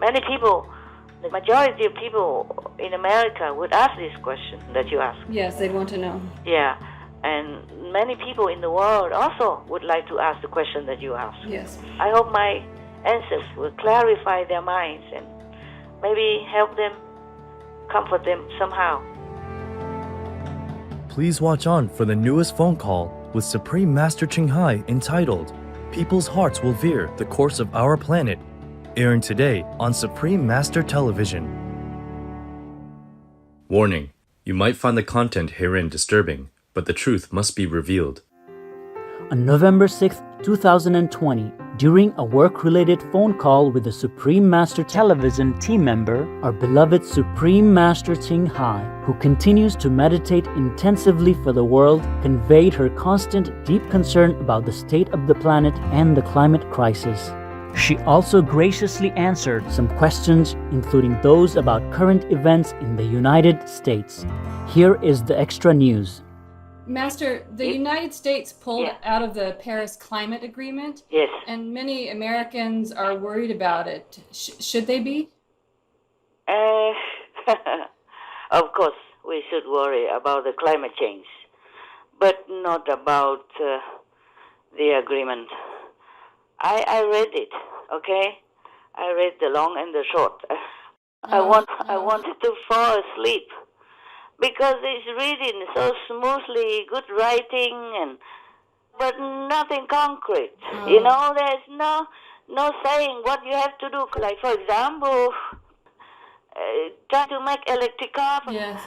Many people, the majority of people in America would ask this question that you ask. Yes, they'd want to know. Yeah, and many people in the world also would like to ask the question that you ask. Yes. I hope my answers will clarify their minds and maybe help them, comfort them somehow. Please watch on for the newest phone call with Supreme Master Ching Hai entitled People's Hearts Will Veer the Course of Our Planet, airing today on Supreme Master Television. Warning: you might find the content herein disturbing, but the truth must be revealed. On November 6, 2020, during a work-related phone call with the Supreme Master Television team member, our beloved Supreme Master Ching Hai, who continues to meditate intensively for the world, conveyed her constant, deep concern about the state of the planet and the climate crisis. She also graciously answered some questions, including those about current events in the United States. Here is the extra news. Master, the United States pulled out of the Paris Climate Agreement. Yes. And many Americans are worried about it. Should they be? Of course, we should worry about the climate change, but not about the agreement. I read it, okay? I read the long and the short. I wanted to fall asleep because it's reading so smoothly, good writing, but nothing concrete. You know, there's no saying what you have to do. Like, for example, try to make electric car, yes.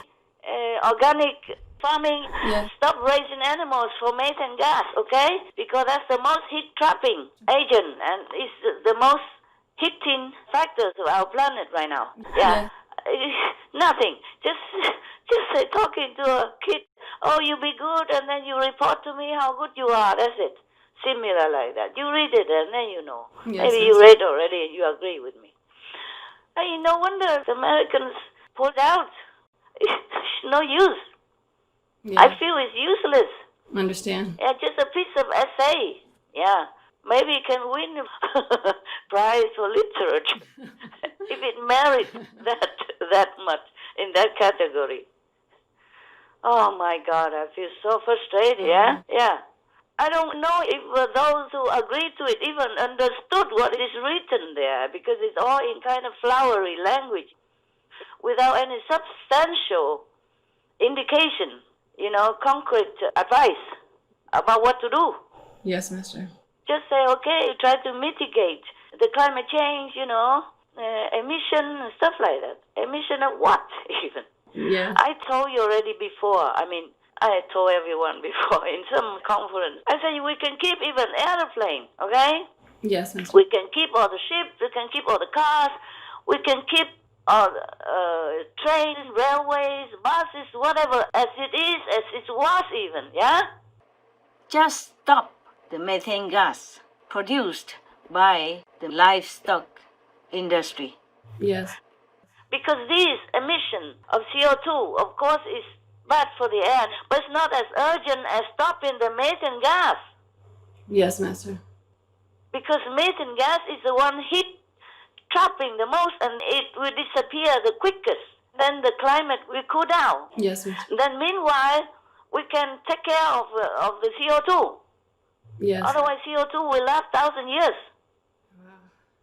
Organic farming, yes. Stop raising animals for methane gas, okay? Because that's the most heat-trapping agent, and it's the most heating factors of our planet right now. Yeah. Nothing. Just talking to a kid, oh, you be good, and then you report to me how good you are. That's it. Similar like that. You read it, and then you know. Yes, maybe you read already, and you agree with me. Hey, no wonder the Americans pulled out. It's no use. Yeah. I feel it's useless. Understand. Yeah, just a piece of essay. Yeah. Maybe it can win a prize for literature if it merits that much in that category. Oh my God, I feel so frustrated. Yeah, yeah. I don't know if those who agreed to it even understood what is written there, because it's all in kind of flowery language, without any substantial indication, concrete advice about what to do. Yes, Master. Just say, okay, try to mitigate the climate change, emission and stuff like that. Emission of what, even? Yeah. I told you already before. I told everyone before in some conference. I said we can keep even airplane, okay? Yes, Master. We can keep all the ships, we can keep all the cars, we can keep all the trains, railways, buses, whatever, as it is, as it was even, yeah? Just stop the methane gas produced by the livestock industry. Yes. Because this emission of CO2, of course, is bad for the air, but it's not as urgent as stopping the methane gas. Yes, Master. Because methane gas is the one heat trapping the most, and it will disappear the quickest. Then the climate will cool down. Yes, Master. Then meanwhile, we can take care of the CO2. Yes. Otherwise, CO2 will last 1,000 years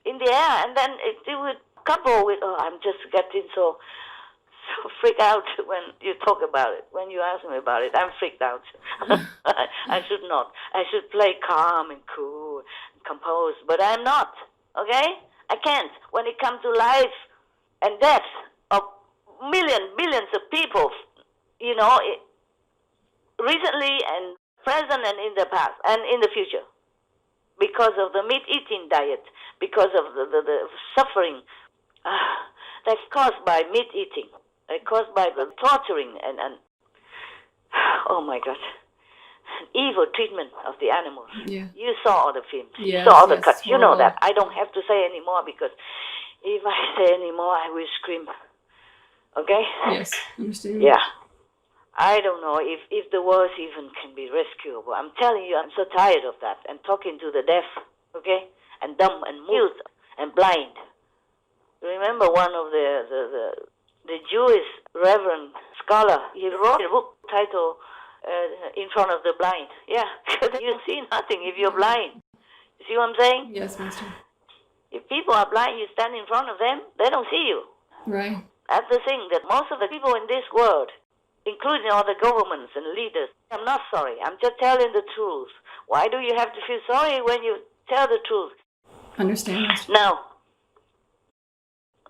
in the air, and then it will couple with, I'm just getting so freaked out when you talk about it. When you ask me about it, I'm freaked out. I should not. I should play calm and cool and composed, but I'm not, okay? I can't. When it comes to life and death of billions of people, recently and present and in the past and in the future, because of the meat-eating diet, because of the suffering that's caused by meat-eating, caused by the torturing and oh my God, evil treatment of the animals. Yeah. You saw all the films. Yes, you saw all the yes, cuts. You know horrible. that. I don't have to say any more, because if I say any more, I will scream. Okay? Yes, understand. Yeah. I don't know if the world even can be rescuable. I'm telling you, I'm so tired of that. And talking to the deaf, okay? And dumb and mute and blind. Remember one of the Jewish reverend scholar, he wrote a book titled In Front of the Blind. Yeah, you see nothing if you're blind. You see what I'm saying? Yes, Master. If people are blind, you stand in front of them, they don't see you. Right. That's the thing, that most of the people in this world, including all the governments and leaders, I'm not sorry. I'm just telling the truth. Why do you have to feel sorry when you tell the truth? Understand, Master. Now,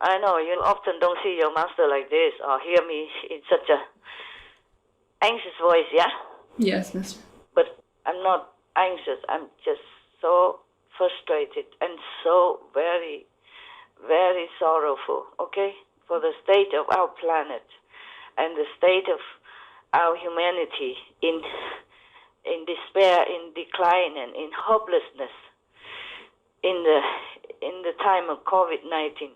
I know you often don't see your master like this or hear me in such a anxious voice, yeah? Yes, Master. But I'm not anxious. I'm just so frustrated and so very, very sorrowful, okay? For the state of our planet and the state of our humanity in despair, in decline, and in hopelessness in the time of COVID-19.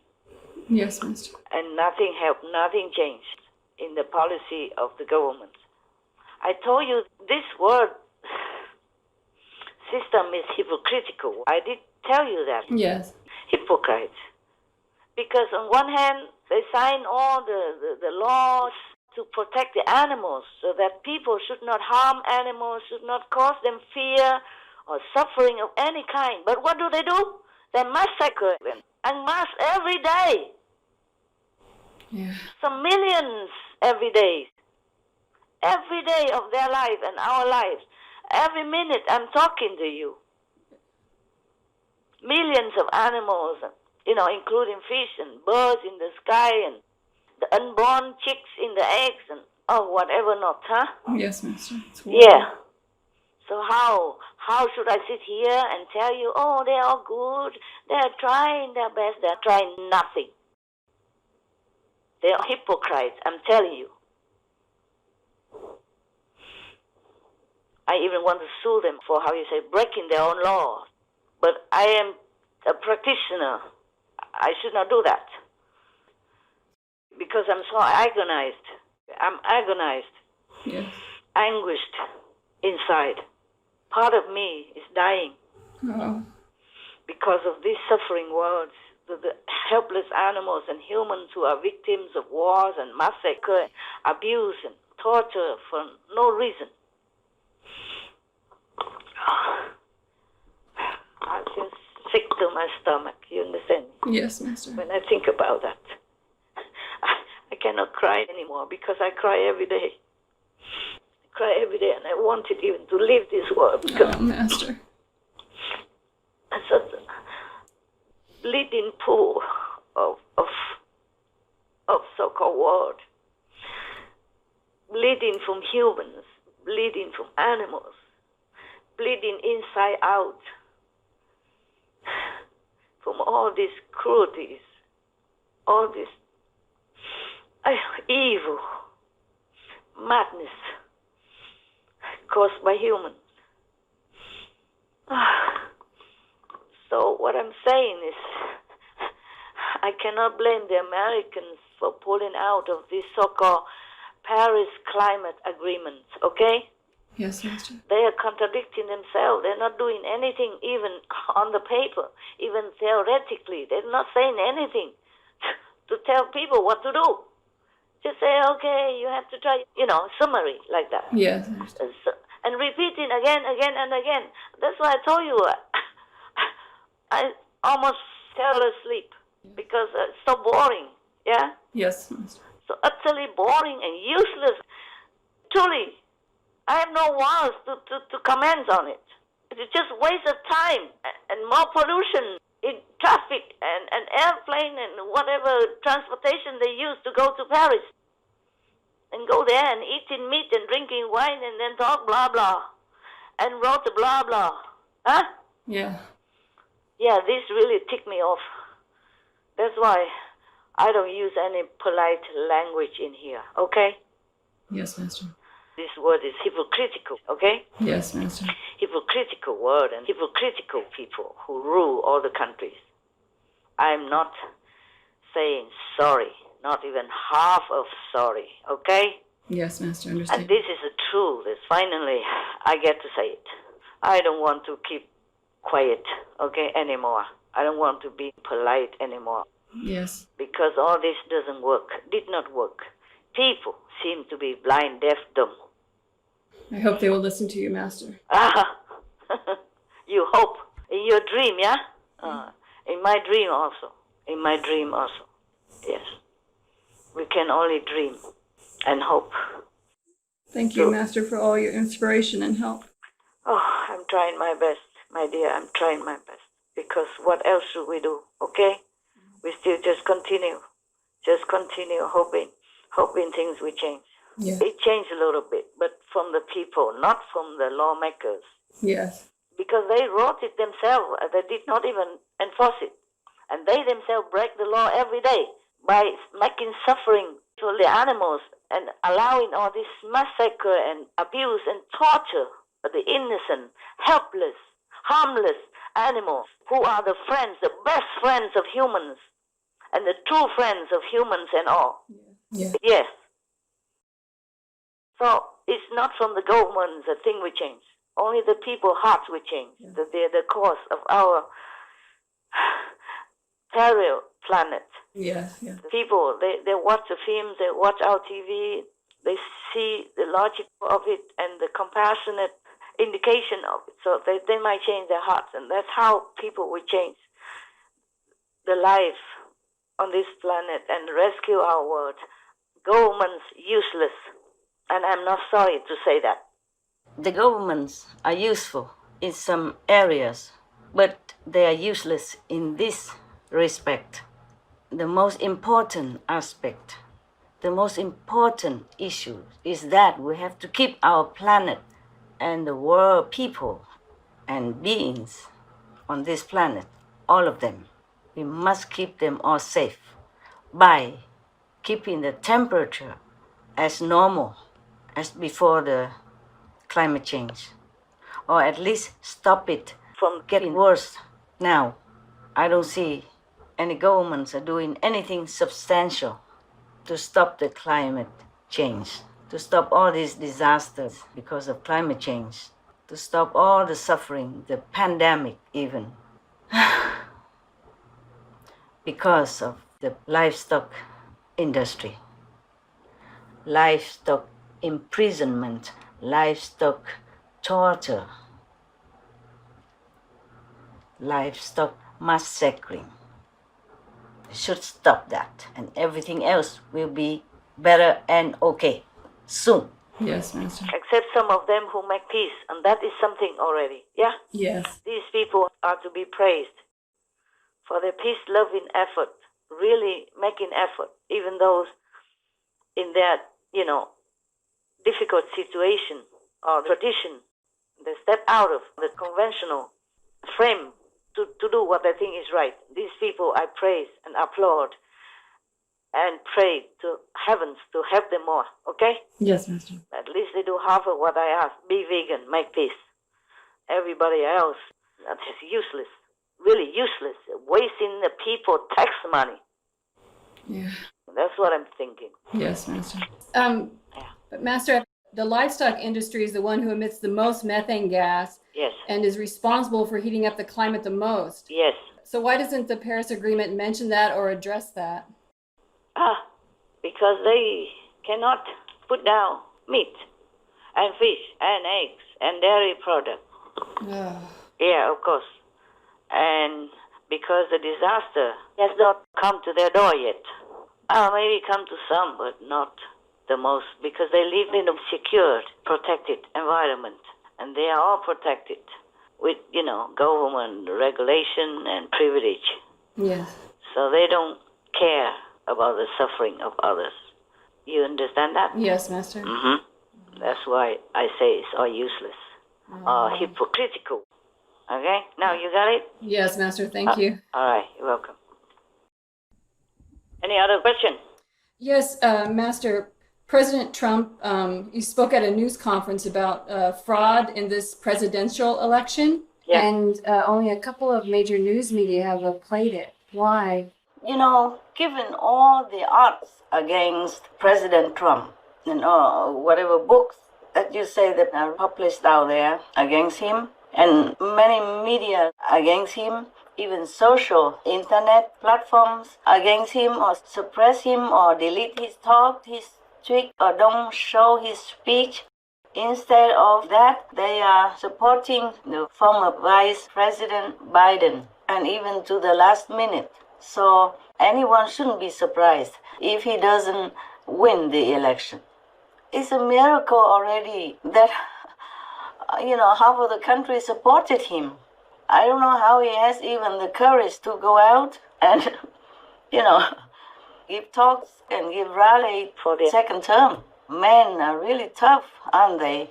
Yes, Master. And nothing helped, nothing changed in the policy of the government. I told you this world system is hypocritical. I did tell you that. Yes. Hypocrites. Because on one hand, they sign all the laws to protect the animals so that people should not harm animals, should not cause them fear or suffering of any kind. But what do? They massacre them en masse every day. Yeah. Some millions every day. Every day of their life and our lives. Every minute I'm talking to you. Millions of animals, including fish and birds in the sky and the unborn chicks in the eggs and whatever not, huh? Yes, Master. Yeah. So how should I sit here and tell you, they're all good, they're trying their best, they're trying nothing. They're hypocrites, I'm telling you. I even want to sue them for, breaking their own laws. But I am a practitioner. I should not do that. Because I'm so agonized. I'm agonized. Yes. Anguished inside. Part of me is dying. Oh. Because of these suffering worlds. The helpless animals and humans who are victims of wars and massacre, abuse and torture for no reason. I'm just sick to my stomach, you understand me? Yes, Master. When I think about that. I cannot cry anymore because I cry every day. I cry every day and I wanted even to leave this world because Master. it's such a bleeding pool of so-called world. Bleeding from humans, bleeding from animals, bleeding inside out from all these cruelties, all this evil, madness caused by humans. So what I'm saying is, I cannot blame the Americans for pulling out of this so-called Paris climate agreement, okay? Yes, Master. They are contradicting themselves. They're not doing anything even on the paper, even theoretically. They're not saying anything to tell people what to do. Just say, okay, you have to try, summary like that. Yes, Master. And repeating again and again. That's why I told you, I almost fell asleep because it's so boring, yeah? Yes, Master. So utterly boring and useless. Truly, I have no words to comment on it. It's just waste of time and more pollution in traffic and airplane and whatever transportation they use to go to Paris. And go there and eating meat and drinking wine and then talk blah blah. And wrote blah blah. Huh? Yeah. Yeah, this really ticked me off. That's why I don't use any polite language in here, okay? Yes, Master. This word is hypocritical, okay? Yes, Master. Hypocritical word and hypocritical people who rule all the countries. I'm not saying sorry, not even half of sorry, okay? Yes, Master, understand. And this is the truth. It's finally, I get to say it. I don't want to keep quiet, okay, anymore. I don't want to be polite anymore. Yes. Because all this did not work. People seem to be blind, deaf, dumb. I hope they will listen to you, Master. You hope. In your dream, yeah? In my dream also. Yes. We can only dream and hope. Thank you, Master, for all your inspiration and help. Oh, I'm trying my best, my dear. I'm trying my best. Because what else should we do, okay? We still just continue hoping things will change. Yeah. It changed a little bit, but from the people, not from the lawmakers. Yes. Because they wrote it themselves. They did not even enforce it. And they themselves break the law every day by making suffering to the animals and allowing all this massacre and abuse and torture of the innocent, helpless, harmless animals who are the friends, the best friends of humans and the true friends of humans and all. Yeah. Yes. So it's not from the government that thing will change. Only the people's hearts will change. Yeah. That they're the cause of our terrible planet. Yeah. Yeah. The people, they watch the films, they watch our TV, they see the logic of it and the compassionate indication of it. So they might change their hearts, and that's how people will change the life on this planet and rescue our world. Governments useless, and I'm not sorry to say that. The governments are useful in some areas, but they are useless in this respect. The most important aspect, the most important issue is that we have to keep our planet and the world, people and beings on this planet, all of them. We must keep them all safe by keeping the temperature as normal as before the climate change, or at least stop it from getting worse. Now, I don't see any governments are doing anything substantial to stop the climate change, to stop all these disasters because of climate change, to stop all the suffering, the pandemic even, because of the livestock industry, livestock imprisonment, livestock torture, livestock massacring. Should stop that, and everything else will be better and okay soon. Yes, Master. Except some of them who make peace, and that is something already. Yeah? Yes. These people are to be praised for their peace-loving effort, really making effort, even those in their, difficult situation or tradition. They step out of the conventional frame to do what they think is right. These people I praise and applaud and pray to heavens to help them more, okay? Yes, Master. At least they do half of what I ask. Be vegan, make peace. Everybody else, that is useless, really useless, wasting the people tax money. Yeah. That's what I'm thinking. Yes, Master. But Master, the livestock industry is the one who emits the most methane gas. Yes. And is responsible for heating up the climate the most. Yes. So why doesn't the Paris Agreement mention that or address that? Because they cannot put down meat and fish and eggs and dairy products. Yeah, of course. And because the disaster has not come to their door yet. Maybe come to some, but not the most, because they live in a secured, protected environment. And they are all protected with, government regulation and privilege. Yes. So they don't care about the suffering of others. You understand that? Yes, Master. Mm-hmm. That's why I say it's all useless, hypocritical. Okay? Now you got it? Yes, Master. Thank you. All right. You're welcome. Any other question? Yes, Master. President Trump, he spoke at a news conference about fraud in this presidential election. Yeah. And only a couple of major news media have played it. Why? Given all the odds against President Trump, whatever books that you say that are published out there against him, and many media against him, even social internet platforms against him or suppress him or delete his talk, his tweet, or don't show his speech. Instead of that, they are supporting the former Vice President Biden, and even to the last minute. So anyone shouldn't be surprised if he doesn't win the election. It's a miracle already that, half of the country supported him. I don't know how he has even the courage to go out and, give talks and give rally for the second term. Men are really tough, aren't they?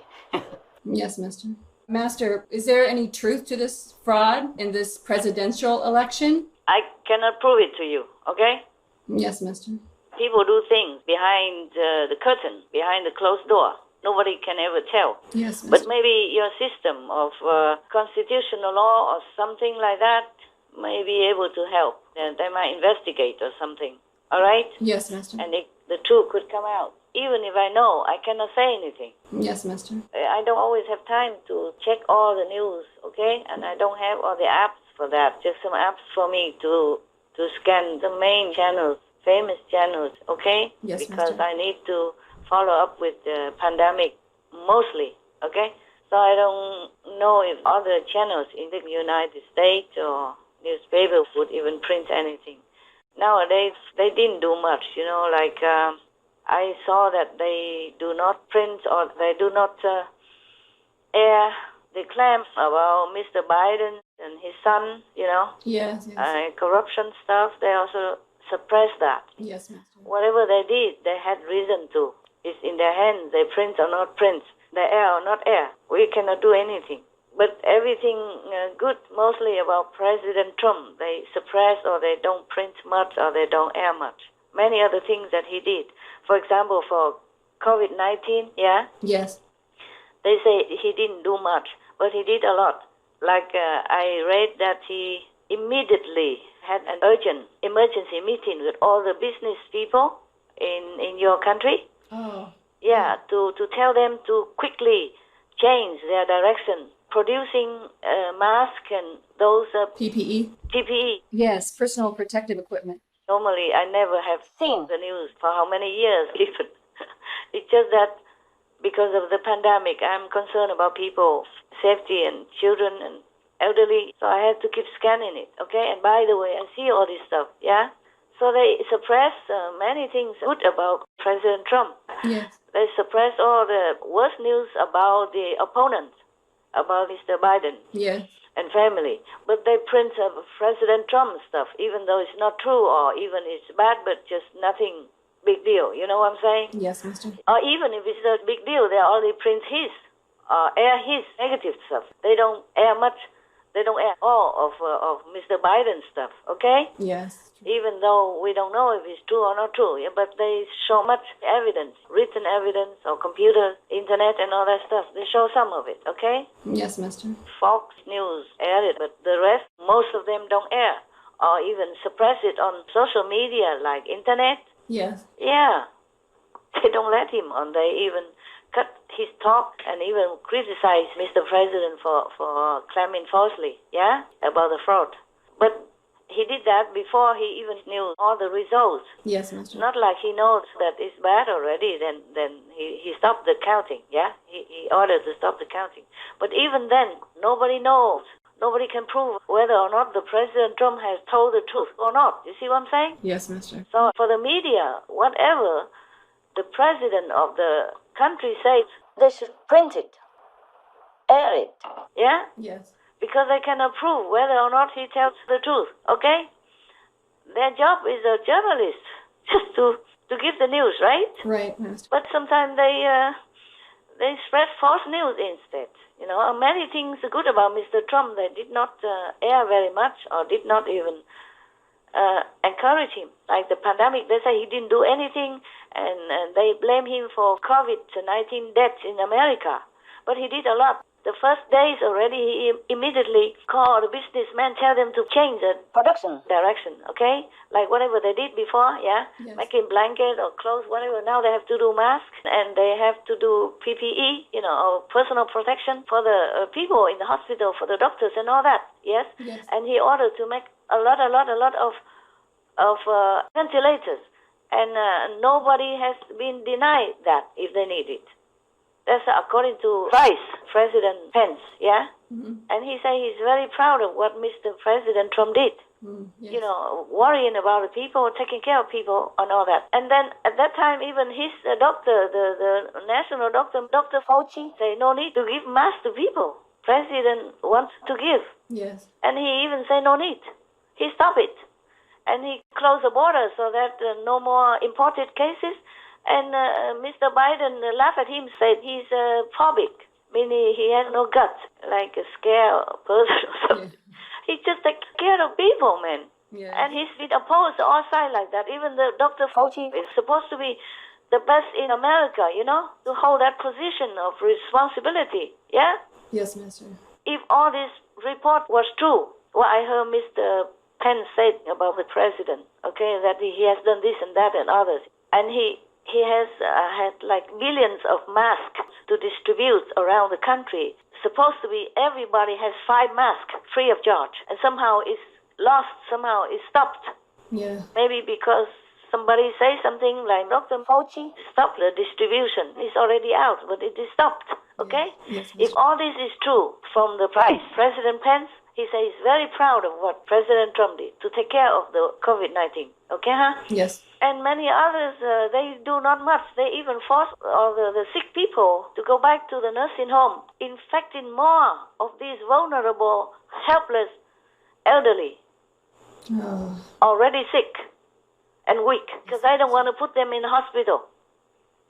Yes, Master. Master, is there any truth to this fraud in this presidential election? I cannot prove it to you, okay? Yes, Master. People do things behind the curtain, behind the closed door. Nobody can ever tell. Yes, Master. But maybe your system of constitutional law or something like that may be able to help. They might investigate or something. All right? Yes, Master. And the truth could come out. Even if I know, I cannot say anything. Yes, Master. I don't always have time to check all the news, okay? And I don't have all the apps for that. Just some apps for me to scan the main channels, famous channels, okay? Yes, because Master. I need to follow up with the pandemic mostly, okay? So I don't know if other channels in the United States or newspapers would even print anything. Nowadays, they didn't do much, like I saw that they do not print or they do not air the claims about Mr. Biden and his son, Yes, corruption stuff. They also suppress that. Yes, Master. Whatever they did, they had reason to. It's in their hands. They print or not print. They air or not air. We cannot do anything. But everything good, mostly about President Trump, they suppress or they don't print much or they don't air much. Many other things that he did. For example, for COVID-19, yeah? Yes. They say he didn't do much, but he did a lot. Like I read that he immediately had an urgent emergency meeting with all the business people in your country. Oh. Yeah, to tell them to quickly change their direction, producing masks and those PPE? PPE. Yes, personal protective equipment. Normally, I never have seen the news for how many years even. It's just that because of the pandemic, I'm concerned about people's safety and children and elderly, so I had to keep scanning it, okay? And by the way, I see all this stuff, yeah? So they suppress many things good about President Trump. Yes. They suppress all the worst news about the opponent, about Mr. Biden. Yes. And family. But they print President Trump stuff, even though it's not true or even it's bad, but just nothing big deal. You know what I'm saying? Yes, Master. Or even if it's a big deal, they only print his, air his negative stuff. They don't air much. They don't air all of Mr. Biden's stuff, okay? Yes. Even though we don't know if it's true or not true, yeah, but they show much evidence, written evidence or computer, internet and all that stuff. They show some of it, okay? Yes, Master. Fox News aired it, but the rest, most of them don't air or even suppress it on social media like internet. Yes. Yeah, they don't let him on. They even cut his talk and even criticize Mr. President for claiming falsely, yeah, about the fraud. But he did that before he even knew all the results. Yes, Master. Not like he knows that it's bad already, then he stopped the counting, yeah? He ordered to stop the counting. But even then, nobody knows. Nobody can prove whether or not the President Trump has told the truth or not. You see what I'm saying? Yes, Master. So for the media, whatever the president of the country says, they should print it, air it, yeah? Yes. Because they cannot prove whether or not he tells the truth, okay? Their job is a journalist, just to give the news, right? Right, Master. But sometimes they spread false news instead. You know, many things good about Mr. Trump they did not air very much or did not even encourage him. Like the pandemic, they say he didn't do anything, and they blame him for COVID-19 deaths in America. But he did a lot. The first days already, he immediately called the businessman, tell them to change the production direction, okay? Like whatever they did before, yeah? Yes. Making blanket or clothes, whatever. Now they have to do masks and they have to do PPE, or personal protection for the people in the hospital, for the doctors and all that, yes? Yes. And he ordered to make a lot of ventilators. And nobody has been denied that if they need it. That's according to Vice President Pence, yeah? Mm-hmm. And he said he's very proud of what Mr. President Trump did. Yes. Worrying about the people, taking care of people and all that. And then at that time, even his doctor, the national doctor, Dr. Fauci, said no need to give masks to people. President wants to give. Yes. And he even said no need. He stopped it. And he closed the border so that no more imported cases. And Mr. Biden laughed at him, said he's phobic, meaning he has no guts, like a scare person or something. Yeah. He just takes care of people, man. Yeah. And he's been opposed to all sides like that. Even the Dr. Fauci is supposed to be the best in America, to hold that position of responsibility. Yeah? Yes, Master. If all this report was true, what I heard Mr. Pence said about the president, okay, that he has done this and that and others. And he has had like billions of masks to distribute around the country. Supposed to be everybody has 5 masks free of charge. And somehow it's lost, somehow it's stopped. Yeah. Maybe because somebody say something like Dr. Fauci, stop the distribution. It's already out, but it is stopped, okay? Yes, if all this is true from the President Pence, he says he's very proud of what President Trump did to take care of the COVID-19. Okay, huh? Yes. And many others, they do not much. They even force all the sick people to go back to the nursing home, infecting more of these vulnerable, helpless, elderly, already sick and weak, because I don't want to put them in the hospital.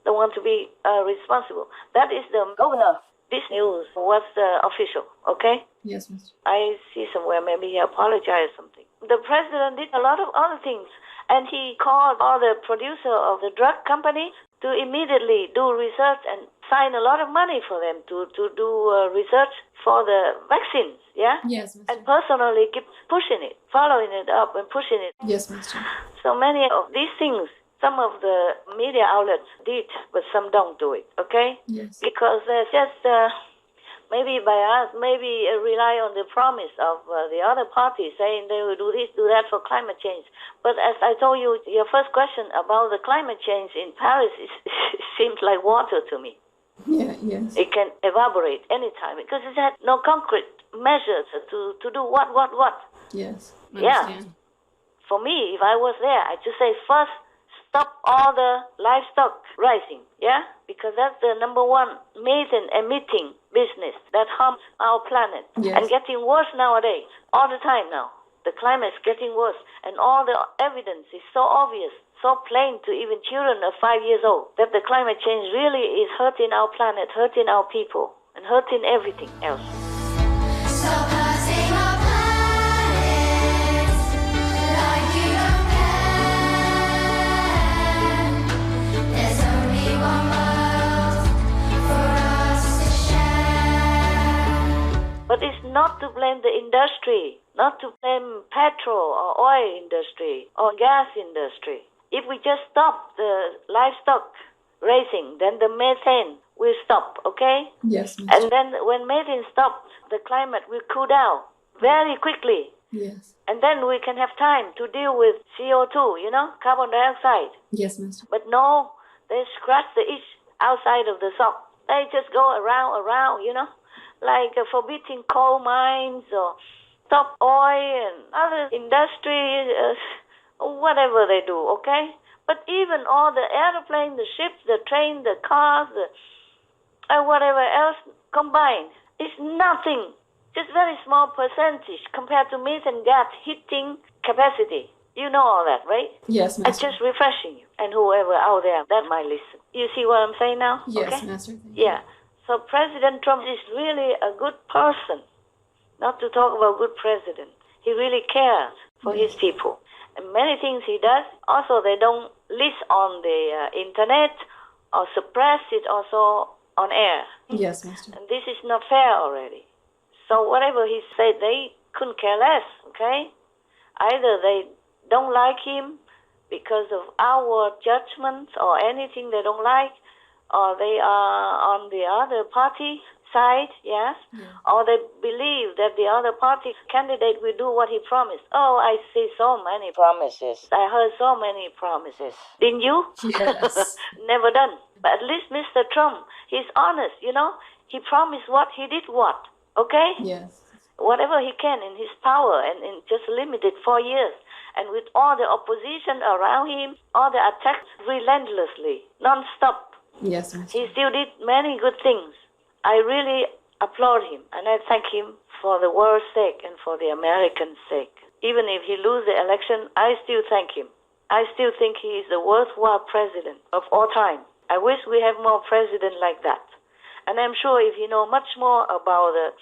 Don't want to be responsible. That is the governor. This news was official, okay? Yes, Mr. I see somewhere maybe he apologized or something. The president did a lot of other things, and he called all the producer of the drug company to immediately do research and sign a lot of money for them to do research for the vaccines, yeah? Yes, Mr. And personally keep pushing it, following it up and pushing it. Yes, Mr. So many of these things, some of the media outlets did, but some don't do it, okay? Yes. Because they're just, maybe by us, maybe rely on the promise of the other parties saying they will do this, do that for climate change. But as I told you, your first question about the climate change in Paris, it seems like water to me. Yeah, yes. It can evaporate anytime because it had no concrete measures to do what. Yes, I Yeah. understand. For me, if I was there, I'd just say first, stop all the livestock rising, yeah? Because that's the number one methane emitting business that harms our planet. Yes. And getting worse nowadays, all the time now. The climate's getting worse, and all the evidence is so obvious, so plain to even children of 5 years old, that the climate change really is hurting our planet, hurting our people, and hurting everything else. Stop hurting our planet like you don't care. There's only one world for us to share. But it's not to blame the industry, not to blame petrol or oil industry or gas industry. If we just stop the livestock raising, then the methane will stop, okay? Yes, Mr. And then when methane stops, the climate will cool down very quickly. Yes. And then we can have time to deal with CO2, carbon dioxide. Yes, Mr. But no, they scratch the itch outside of the sock. They just go around, like forbidding coal mines or stop oil and other industries, whatever they do, okay? But even all the airplanes, the ships, the train, the cars, whatever else combined, it's nothing. Just very small percentage compared to methane gas heating capacity. You know all that, right? Yes, I'm Master. just refreshing you and whoever out there that might listen. You see what I'm saying now? Yes, okay? Master. Thank you. Yeah. So President Trump is really a good person. Not to talk about good president. He really cares for his people. And many things he does, also they don't list on the internet or suppress it also on air. Yes, Master. And this is not fair already. So whatever he said, they couldn't care less, okay? Either they don't like him because of our judgments or anything they don't like, or they are on the other party side, yes? Yeah. Or they believe that the other party candidate will do what he promised. Oh, I see so many promises. I heard so many promises. Didn't you? Yes. Never done. But at least Mr. Trump, he's honest, you know? He promised what, he did what, okay? Yes. Whatever he can in his power, and in just limited 4 years. And with all the opposition around him, all the attacks relentlessly, non-stop. Yes, Master. He still did many good things. I really applaud him, and I thank him for the world's sake and for the American sake. Even if he loses the election, I still thank him. I still think he is a worthwhile president of all time. I wish we have more presidents like that. And I'm sure if he know much more about the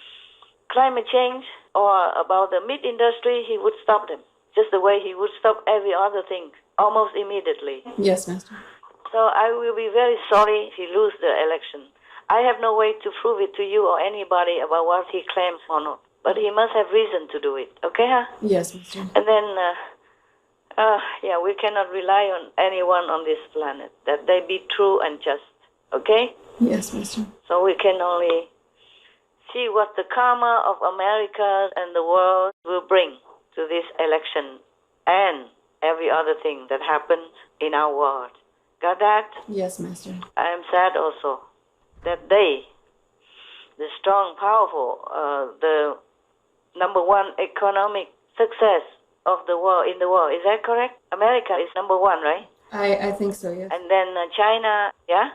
climate change or about the meat industry, he would stop them, just the way he would stop every other thing almost immediately. Yes, Master. So I will be very sorry if he loses the election. I have no way to prove it to you or anybody about what he claims or not. But he must have reason to do it, okay, huh? Yes, Master. And then, we cannot rely on anyone on this planet, that they be true and just, okay? Yes, Master. So we can only see what the karma of America and the world will bring to this election and every other thing that happens in our world. Got that? Yes, Master. I am sad also that they, the strong, powerful, the number one economic success of the world in the world, is that correct? America is number one, right? I think so, yes. And then China, yeah?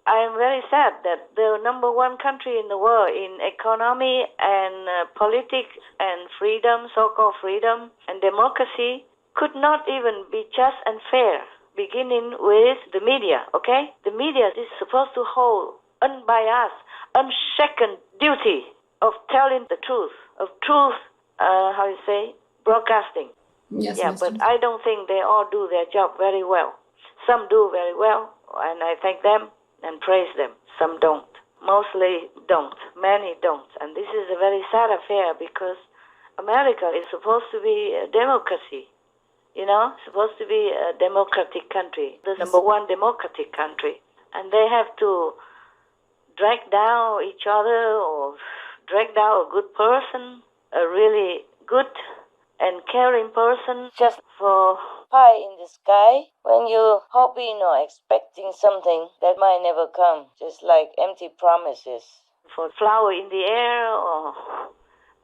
I am very sad that the number one country in the world in economy and politics and freedom, so-called freedom and democracy, could not even be just and fair, beginning with the media, okay? The media is supposed to hold unbiased, unshaken duty of telling the truth, broadcasting. Yes, Yeah, Master. but I don't think they all do their job very well. Some do very well, and I thank them and praise them. Some don't. Mostly don't. Many don't. And this is a very sad affair because America is supposed to be a democracy, you know, supposed to be a democratic country, the number one democratic country. And they have to drag down each other or drag down a good person, a really good and caring person, just for pie in the sky when you're hoping or expecting something that might never come, just like empty promises. For flower in the air or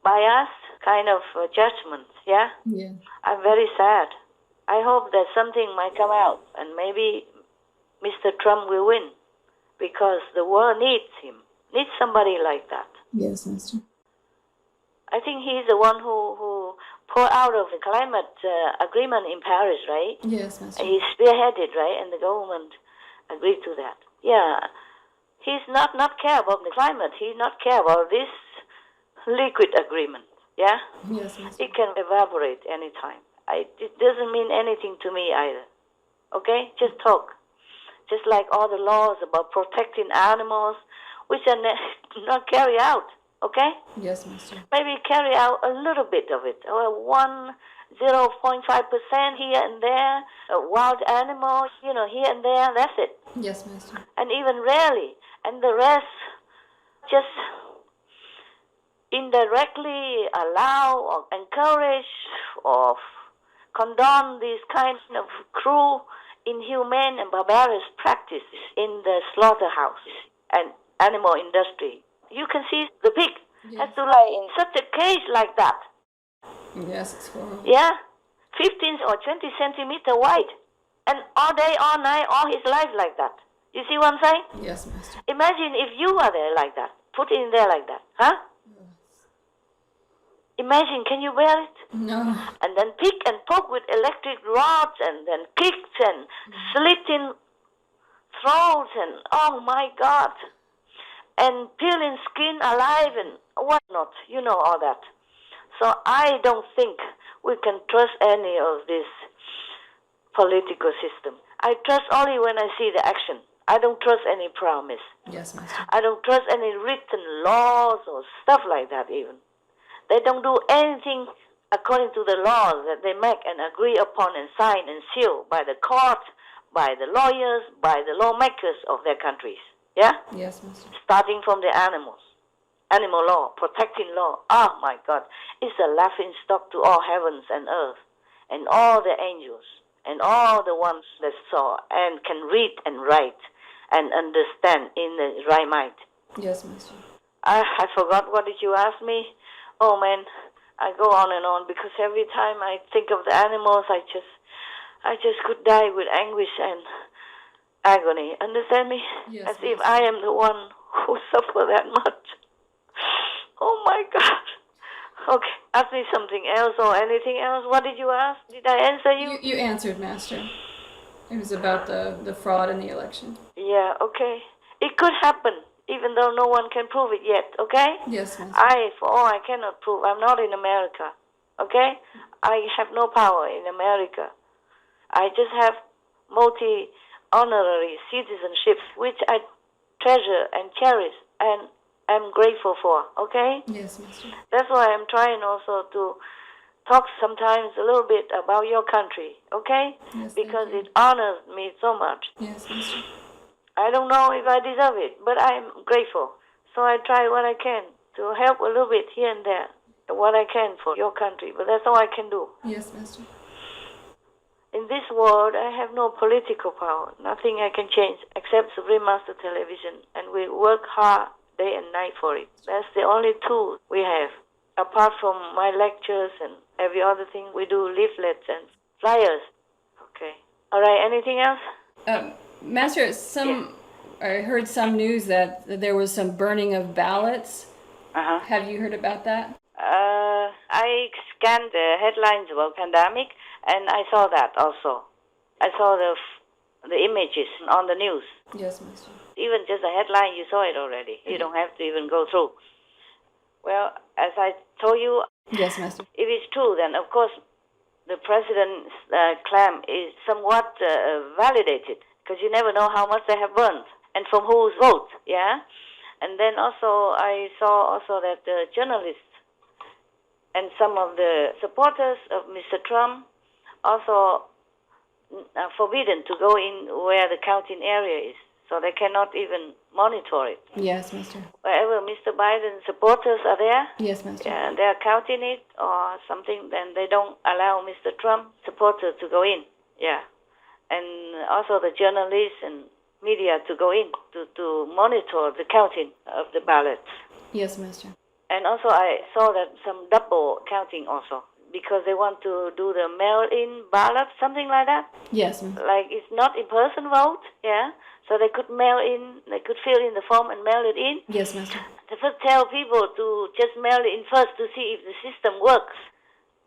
biased kind of judgment, yeah? Yeah. I'm very sad. I hope that something might come out and maybe Mr. Trump will win because the world needs him, needs somebody like that. Yes, Master. I think he's the one who pulled out of the climate agreement in Paris, right? Yes, Master. He spearheaded, right? And the government agreed to that. Yeah. He's not care about the climate. He's not care about this liquid agreement. Yeah? Yes, Master. It can evaporate anytime. It doesn't mean anything to me either. Okay? Just talk. Just like all the laws about protecting animals, which are not carried out. Okay? Yes, Master. Maybe carry out a little bit of it. 0.5% here and there. Wild animals, here and there. That's it. Yes, Master. And even rarely. And the rest just indirectly allow or encourage or condone these kinds of cruel, inhumane, and barbarous practices in the slaughterhouse and animal industry. You can see the pig has to lie in such a cage like that. Yes, it's horrible. Yeah? 15 or 20 centimeter wide. And all day, all night, all his life like that. You see what I'm saying? Yes, Master. Imagine if you are there like that. Put it in there like that. Huh? Yes. Imagine, can you bear it? No. And then pick and poke with electric rods and then kicks and slitting throats and oh my God. And peeling skin alive and whatnot. You know all that. So I don't think we can trust any of this political system. I trust only when I see the action. I don't trust any promise. Yes, Master. I don't trust any written laws or stuff like that even. They don't do anything according to the laws that they make and agree upon and sign and seal by the court, by the lawyers, by the lawmakers of their countries. Yeah? Yes, Master. Starting from the animals. Animal law, protecting law. Oh my God. It's a laughing stock to all heavens and earth and all the angels and all the ones that saw and can read and write and understand in the right mind. Yes, Master. I forgot, what did you ask me? Oh man, I go on and on because every time I think of the animals, I just could die with anguish and agony. Understand me? Yes, As if Master. I am the one who suffer that much. Oh my God. Okay, ask me something else or anything else. What did you ask? Did I answer you? You answered, Master. It was about the fraud in the election. Yeah, okay. It could happen, even though no one can prove it yet, okay? Yes, Master. For all I cannot prove, I'm not in America, okay? I have no power in America. I just have multi-honorary citizenships, which I treasure and cherish and am grateful for, okay? Yes, Master. That's why I'm trying also to talk sometimes a little bit about your country, okay? Yes, Because thank it honors me so much. you. Yes, Master. I don't know if I deserve it, but I'm grateful. So I try what I can to help a little bit here and there, what I can for your country, but that's all I can do. Yes, Master. In this world, I have no political power, nothing I can change except Supreme Master Television, and we work hard day and night for it. That's the only tool we have. Apart from my lectures and every other thing, we do leaflets and flyers. Okay. All right, anything else? Master, I heard some news that there was some burning of ballots. Uh-huh. Have you heard about that? I scanned the headlines about pandemic, and I saw that also. I saw the images on the news. Yes, Master. Even just the headline, you saw it already. You don't have to even go through. Well, as I told you, Yes, Master. if it's true, then of course the president's claim is somewhat validated, because you never know how much they have burned and from whose vote, yeah? And then also I saw also that the journalists and some of the supporters of Mr. Trump also are forbidden to go in where the counting area is, so they cannot even monitor it. Yes, Master. Wherever Mr. Biden's supporters are there, Yes, Master. and they are counting it or something, then they don't allow Mr. Trump supporters to go in. Yeah. And also the journalists and media to go in to monitor the counting of the ballots. Yes, Master. And also I saw that some double counting also, because they want to do the mail-in ballot, something like that. Yes, Master. Like it's not in-person vote, yeah? So they could they could fill in the form and mail it in. Yes, Master. They first tell people to just mail it in first to see if the system works.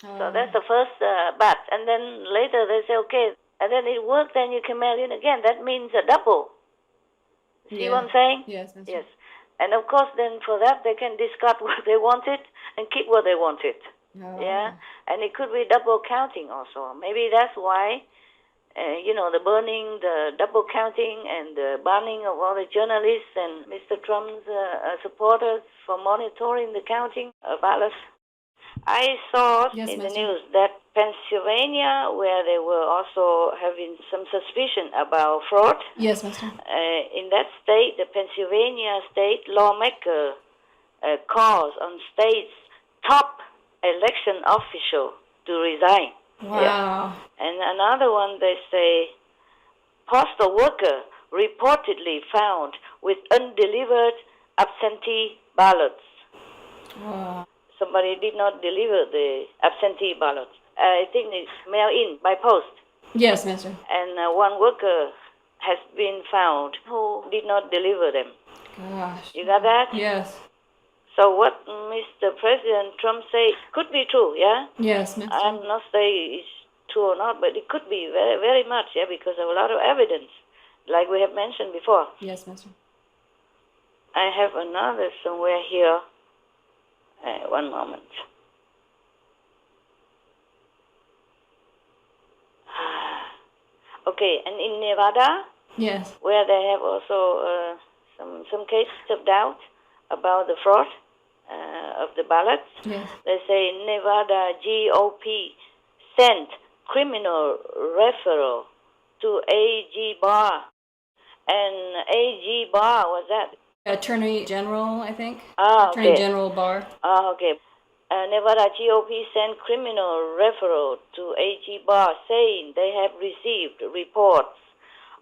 So that's the first bat. And then later they say, okay, and then it works, then you can mail in again. That means a double. See what I'm saying? Yes, Master. Yes. And of course, then for that, they can discard what they wanted and keep what they wanted. Oh. Yeah? And it could be double counting also. Maybe that's why, the burning, the double counting, and the banning of all the journalists and Mr. Trump's supporters for monitoring the counting of ballots. I saw Yes, in the Master. news that Pennsylvania, where they were also having some suspicion about fraud, Yes, Master. in that state, the Pennsylvania state lawmaker calls on state's top election official to resign. Wow. Yeah. And another one, they say, postal worker reportedly found with undelivered absentee ballots. Wow. Somebody did not deliver the absentee ballots. I think it's mailed in by post. Yes, Master. And one worker has been found who did not deliver them. Gosh. You got that? Yes. So what Mr. President Trump says could be true, yeah? Yes, Master. I'm not saying it's true or not, but it could be very, very much, yeah, because of a lot of evidence, like we have mentioned before. Yes, Master. I have another somewhere here. One moment. Okay, and in Nevada, Yes. where they have also some cases of doubt about the fraud of the ballots. Yes. They say Nevada GOP sent criminal referral to AG Barr. And AG Barr, was that? Attorney General, I think. Ah, Attorney okay. General Barr. Ah, okay. Nevada GOP sent criminal referral to AG Barr saying they have received reports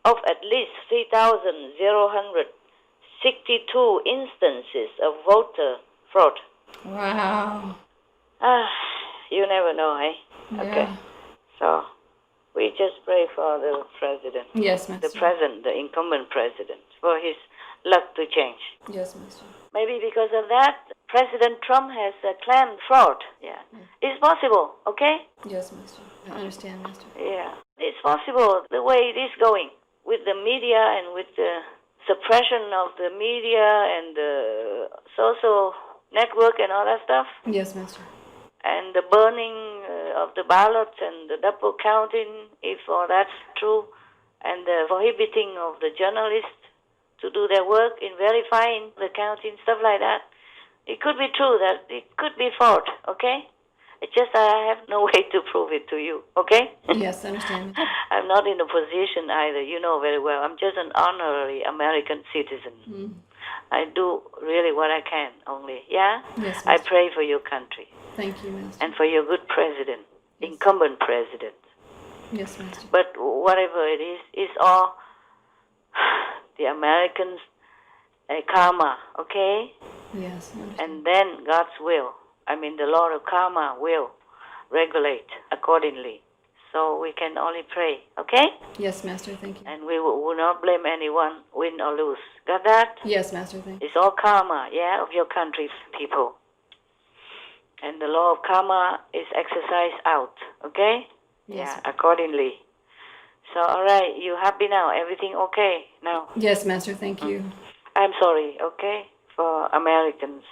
of at least 3,062 instances of voter fraud. Wow. You never know, eh? Yeah. Okay. So we just pray for the president, Yes, the Master. present, the incumbent president, for his luck to change. Yes, Master. Maybe because of that, President Trump has claimed fraud. Yeah. It's possible, okay? Yes, Master. I understand, Master. Yeah. It's possible the way it is going with the media and with the suppression of the media and the social network and all that stuff, Yes, Master. and the burning of the ballots and the double counting, if all that's true, and the prohibiting of the journalists to do their work in verifying the counting, stuff like that. It could be true that it could be fraud, okay? It's just I have no way to prove it to you, okay? Yes, I understand. I'm not in a position either, you know very well. I'm just an honorary American citizen. Mm. I do really what I can only, yeah? Yes, I Master. pray for your country Thank you, Master. and for your good president, Yes. incumbent president. Yes, Master. But whatever it is, it's all the Americans' karma, okay? Yes, I understand. And then God's will. I mean, the Lord of karma will regulate accordingly. So we can only pray, okay? Yes, Master. Thank you. And we will not blame anyone, win or lose. Got that? Yes, Master. Thank you. It's all karma, yeah, of your country people. And the law of karma is exercised out, okay? Yes. Yeah, accordingly. So, all right, you happy now? Everything okay now? Yes, Master. Thank you. I'm sorry, okay, for Americans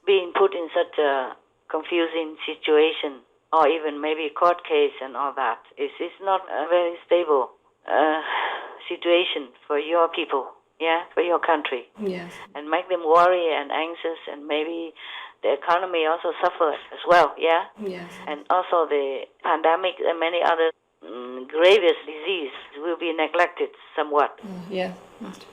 being put in such a confusing situation, or even maybe court case and all that. It's not a very stable situation for your people, yeah, for your country, Yes. and make them worry and anxious, and maybe the economy also suffers as well, yeah, Yes. and also the pandemic and many other grievous disease will be neglected somewhat. Yes, Master.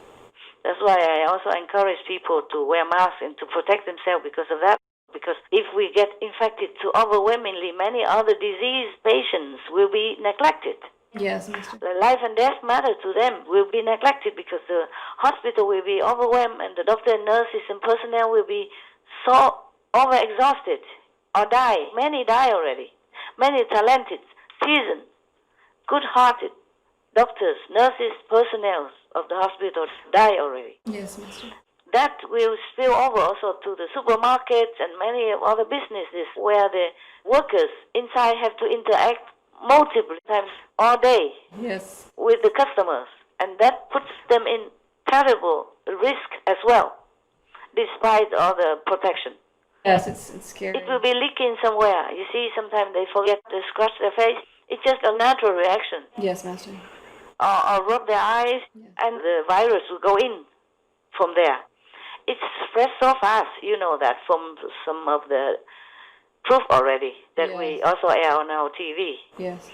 That's why I also encourage people to wear masks and to protect themselves because of that. Because if we get infected to overwhelmingly many other disease patients will be neglected. Yes, Master. The life and death matter to them will be neglected because the hospital will be overwhelmed and the doctor and nurses and personnel will be so overexhausted or die. Many die already. Many talented, seasoned, good-hearted doctors, nurses, personnel of the hospital die already. Yes, Master. That will spill over also to the supermarkets and many other businesses where the workers inside have to interact multiple times all day Yes. with the customers. And that puts them in terrible risk as well, despite all the protection. Yes, it's scary. It will be leaking somewhere. You see, sometimes they forget to scratch their face. It's just a natural reaction. Yes, Master. Or rub their eyes, and the virus will go in from there. It spreads so fast, you know that from some of the proof already that we Yes. also air on our TV. Yes.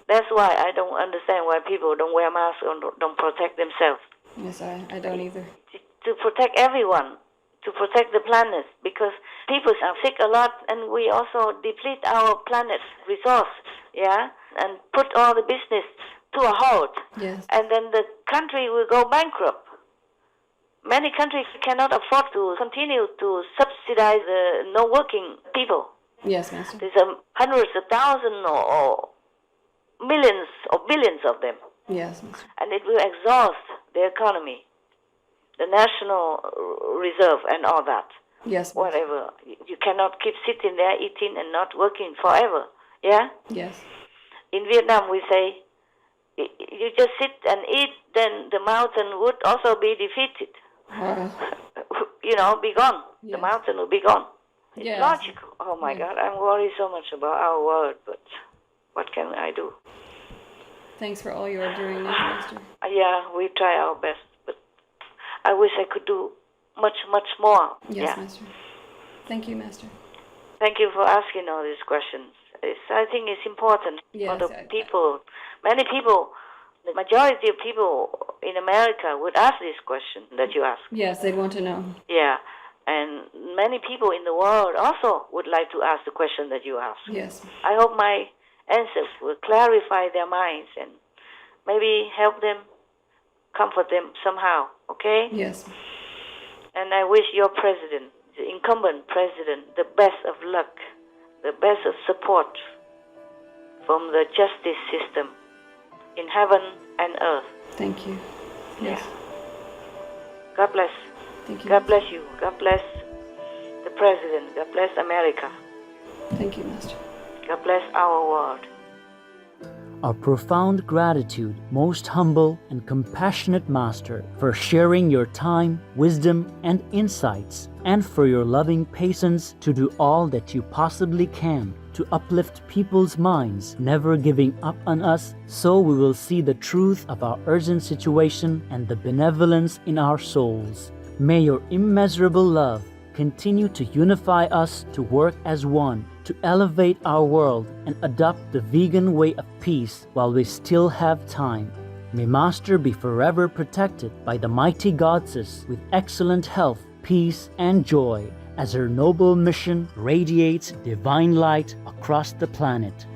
That's why I don't understand why people don't wear masks or don't protect themselves. Yes, I don't either. To protect everyone, to protect the planet, because people are sick a lot and we also deplete our planet's resource, yeah, and put all the business to a halt. Yes. And then the country will go bankrupt. Many countries cannot afford to continue to subsidize the no working people. Yes, Master. There's hundreds of thousands or millions or billions of them. Yes, Master. And it will exhaust the economy, the national reserve and all that. Yes, Master. Whatever. You cannot keep sitting there eating and not working forever. Yeah? Yes. In Vietnam we say, you just sit and eat, then the mountain would also be defeated. You know, be gone. The Yes. mountain will be gone. It's Yes. logical. Oh my Yes. God, I'm worried so much about our world, but what can I do? Thanks for all you are doing, Master. Yeah, we try our best, but I wish I could do much, much more. Yes, Yeah. Master. Thank you, Master. Thank you for asking all these questions. I think it's important Yes, for the people. Many people, the majority of people in America would ask this question that you ask. Yes, they'd want to know. Yeah, and many people in the world also would like to ask the question that you ask. Yes. I hope my answers will clarify their minds and maybe help them, comfort them somehow, okay? Yes. And I wish your president, the incumbent president, the best of luck, the best of support from the justice system in heaven and earth. Thank you. Yes. God bless. Thank you. God bless you. God bless the president. God bless America. Thank you, Master. God bless our world. Our profound gratitude, most humble and compassionate Master, for sharing your time, wisdom, and insights, and for your loving patience to do all that you possibly can to uplift people's minds, never giving up on us, so we will see the truth of our urgent situation and the benevolence in our souls. May your immeasurable love continue to unify us to work as one, to elevate our world and adopt the vegan way of peace while we still have time. May Master be forever protected by the mighty goddess with excellent health, peace, and joy as her noble mission radiates divine light across the planet.